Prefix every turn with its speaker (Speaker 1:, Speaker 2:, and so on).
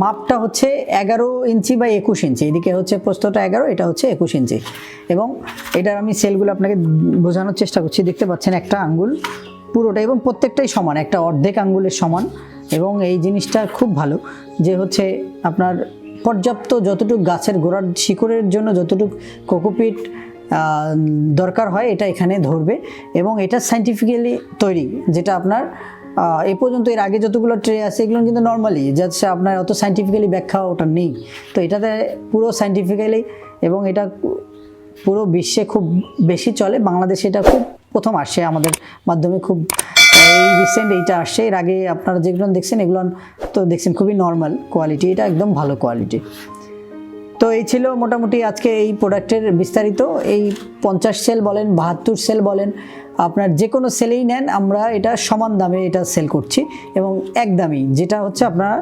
Speaker 1: মাপটা হচ্ছে 11 ইঞ্চি বা 21 ইঞ্চি, এদিকে হচ্ছে প্রস্থটা 11, এটা হচ্ছে 21 ইঞ্চি। এবং এটার আমি সেলগুলো আপনাকে বোঝানোর চেষ্টা করছি। দেখতে পাচ্ছেন একটা আঙ্গুল পুরোটা এবং প্রত্যেকটাই সমান, একটা অর্ধেক আঙ্গুলের সমান। এবং এই জিনিসটা খুব ভালো যে হচ্ছে আপনার পর্যাপ্ত যতটুকু গাছের গোড়ার শিকড়ের জন্য যতটুকু কোকোপিট দরকার হয় এটা এখানে ধরবে। এবং এটা সাইন্টিফিক্যালি তৈরি, যেটা আপনার এ পর্যন্ত এর আগে যতগুলো ট্রে আছে এগুলো কিন্তু নর্মালি যাচ্ছে আপনার অত সাইন্টিফিক্যালি ব্যাখ্যা ওটা নেই। তো এটাতে পুরো সাইন্টিফিক্যালি, এবং এটা পুরো বিশ্বে খুব বেশি চলে। বাংলাদেশে এটা খুব প্রথম আসছে আমাদের মাধ্যমে, খুব এই রিসেন্ট এইটা আসছে। এর আগে আপনারা যেগুলো দেখছেন এগুলো তো দেখছেন খুবই নর্মাল কোয়ালিটি, এটা একদম ভালো কোয়ালিটি। তো এই ছিল মোটামুটি আজকে এই প্রোডাক্টের বিস্তারিত। এই 50 সেল বলেন 72 সেল বলেন, আপনার যে কোনো সেলেই নেন আমরা এটা সমান দামে এটা সেল করছি এবং একদমই, যেটা হচ্ছে আপনারা